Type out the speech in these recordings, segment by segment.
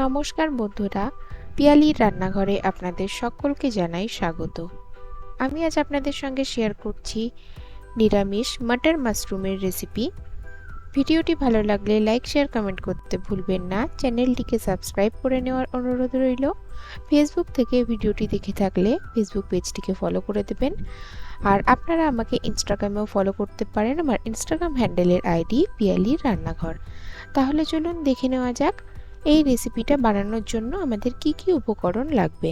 নমস্কার বন্ধুরা, পিয়ালির রান্নাঘরে আপনাদের সকলকে জানাই স্বাগত। আমি আজ আপনাদের সঙ্গে শেয়ার করছি নিরামিষ মাটার মাশরুমের রেসিপি। ভিডিওটি ভালো লাগলে লাইক, শেয়ার, কমেন্ট করতে ভুলবেন না। চ্যানেলটিকে সাবস্ক্রাইব করে নেওয়ার অনুরোধ রইল। ফেসবুক থেকে ভিডিওটি দেখে থাকলে ফেসবুক পেজটিকে ফলো করে দেবেন। আর আপনারা আমাকে ইনস্টাগ্রামেও ফলো করতে পারেন। আমার ইনস্টাগ্রাম হ্যান্ডেলের আইডি পিয়ালির রান্নাঘর। তাহলে চলুন দেখে নেওয়া যাক এই রেসিপিটা বানানোর জন্য আমাদের কি কি উপকরণ লাগবে।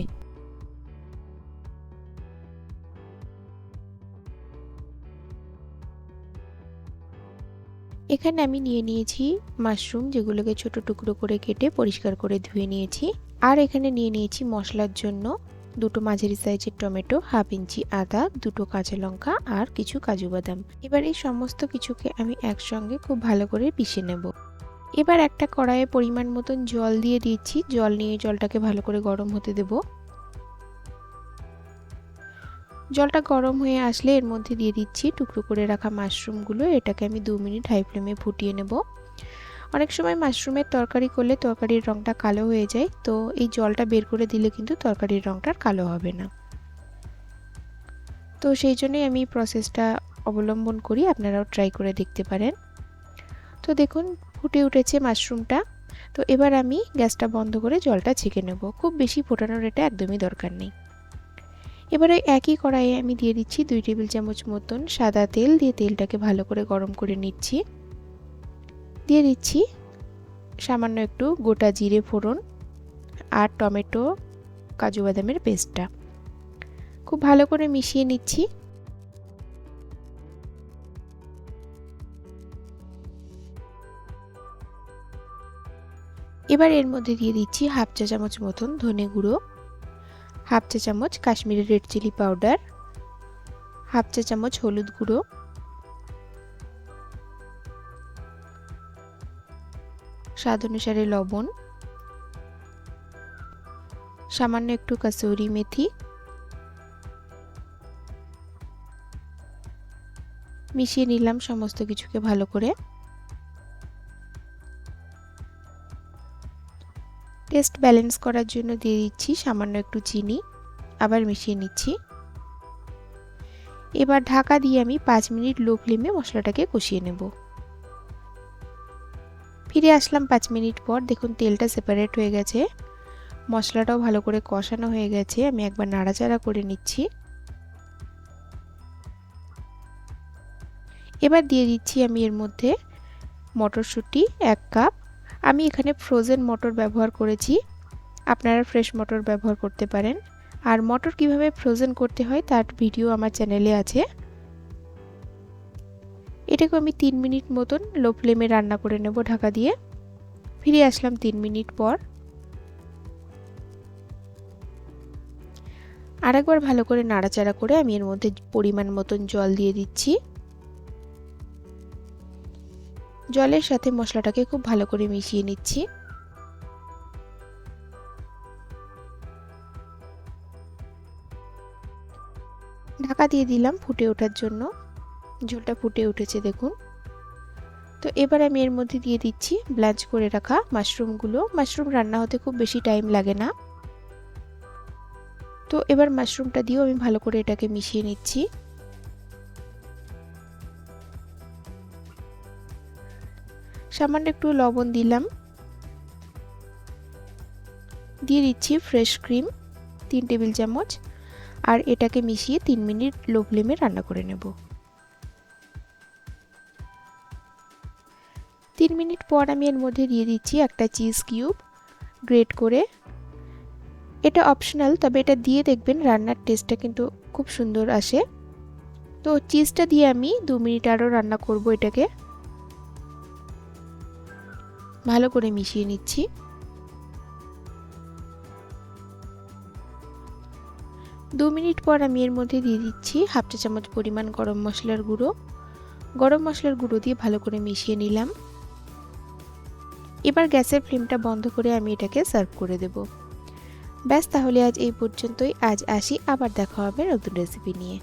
এখানে আমি নিয়ে নিয়েছি মাশরুম, যেগুলোকে ছোট টুকরো করে কেটে পরিষ্কার করে ধুয়ে নিয়েছি। আর এখানে নিয়ে নিয়েছি মশলার জন্য দুটো মাঝারি সাইজের টমেটো, হাফ ইঞ্চি আদা, দুটো কাঁচা লঙ্কা আর কিছু কাজু বাদাম। এবার এই সমস্ত কিছুকে আমি একসঙ্গে খুব ভালো করে পিষে নেব। এবার একটা কড়াইয়ে পরিমাণ মতন জল দিয়ে দিচ্ছি। জল নিয়ে জলটাকে ভালো করে গরম হতে দেব। জলটা গরম হয়ে আসলে এর মধ্যে দিয়ে দিচ্ছি টুকরো করে রাখা মাশরুমগুলো। এটাকে আমি 2 মিনিট হাই ফ্লেমে ফুটিয়ে নেব। অনেক সময় মাশরুমের তরকারি করলে তরকারির রঙটা কালো হয়ে যায়, তো এই জলটা বের করে দিলে কিন্তু তরকারির রঙটা কালো হবে না। তো সেই জন্যই আমি এই প্রসেসটা অবলম্বন করি, আপনারাও ট্রাই করে দেখতে পারেন। তো দেখুন ফুটে উঠেছে মাশরুমটা। তো এবার আমি গ্যাসটা বন্ধ করে জলটা ছেঁকে নেব। খুব বেশি ফোটানোর এটা একদমই দরকার নেই। এবারে একই কড়াইয়ে আমি দিয়ে দিচ্ছি 2 টেবিল চামচ মতন সাদা তেল। দিয়ে তেলটাকে ভালো করে গরম করে নিচ্ছি। দিয়ে দিচ্ছি সামান্য একটু গোটা জিরে ফোড়ন আর টমেটো কাজু বাদামের পেস্টটা। খুব ভালো করে মিশিয়ে নিচ্ছি। এবার এর মধ্যে দিয়ে দিচ্ছি হাফ চা চামচ মতন ধনে গুঁড়ো, হাফ চা চামচ Kashmiri red chilli powder, half চা চামচ হলুদ গুঁড়ো, স্বাদ অনুসারে লবণ, সামান্য একটু কাসুরি মেথি, মিশিয়ে নিলাম সমস্ত কিছুকে ভালো করে। টেস্ট ব্যালেন্স করার জন্য দিয়ে দিচ্ছি সামান্য একটু চিনি, আবার মিশিয়ে নিচ্ছি। এবার ঢাকা দিয়ে আমি 5 মিনিট লো ফ্লেমে মশলাটাকে কষিয়ে নেব। ফিরে আসলাম 5 মিনিট পর। দেখুন তেলটা সেপারেট হয়ে গেছে, মশলাটাও ভালো করে কষানো হয়ে গেছে। আমি একবার নাড়াচাড়া করে নিচ্ছি। এবার দিয়ে দিচ্ছি আমি এর মধ্যে মটরশুঁটি 1 কাপ। আমি এখানে ফ্রোজেন মটর ব্যবহার করেছি, আপনারা ফ্রেশ মটর ব্যবহার করতে পারেন। আর মটর কিভাবে ফ্রোজেন করতে হয় তার ভিডিও আমার চ্যানেলে আছে। এটাকে আমি 3 মিনিট মতন লো ফ্লেমে রান্না করে নেব ঢাকা দিয়ে। ফিরে আসলাম 3 মিনিট পর। আরেকবার ভালো করে নাড়াচাড়া করে আমি এর মধ্যে পরিমাণ মতন জল দিয়ে দিচ্ছি। জলের সাথে মশলাটাকে খুব ভালো করে মিশিয়ে নিচ্ছি। ঢাকা দিয়ে দিলাম ফুটে ওঠার জন্য। ঝোলটা ফুটে উঠেছে দেখুন। তো এবার আমি এর মধ্যে দিয়ে দিচ্ছি ব্লাঞ্চ করে রাখা মাশরুমগুলো। মাশরুম রান্না হতে খুব বেশি টাইম লাগে না। তো এবার মাশরুমটা দিয়েও আমি ভালো করে এটাকে মিশিয়ে নিচ্ছি। সামান্য একটু লবণ দিলাম। দিয়ে দিচ্ছি ফ্রেশ ক্রিম 3 টেবিল চামচ। আর এটাকে মিশিয়ে 3 মিনিট লো ফ্লেমে রান্না করে নেব। 3 মিনিট পর আমি এর মধ্যে দিয়ে দিচ্ছি একটা চিজ কিউব গ্রেট করে। এটা অপশনাল, তবে এটা দিয়ে দেখবেন রান্নার টেস্টটা কিন্তু খুব সুন্দর আসে। তো চিজটা দিয়ে আমি 2 মিনিট আরও রান্না করব। এটাকে ভালো করে মিশিয়ে নিচ্ছি। দু মিনিট পর আমি এর মধ্যে দিয়ে দিচ্ছি হাফ চা চামচ পরিমাণ গরম মশলার গুঁড়ো। গরম মশলার গুঁড়ো দিয়ে ভালো করে মিশিয়ে নিলাম। এবার গ্যাসের ফ্লেমটা বন্ধ করে আমি এটাকে সার্ভ করে দেব। ব্যাস, তাহলে আজ এই পর্যন্তই। আজ আসি, আবার দেখা হবে নতুন রেসিপি নিয়ে।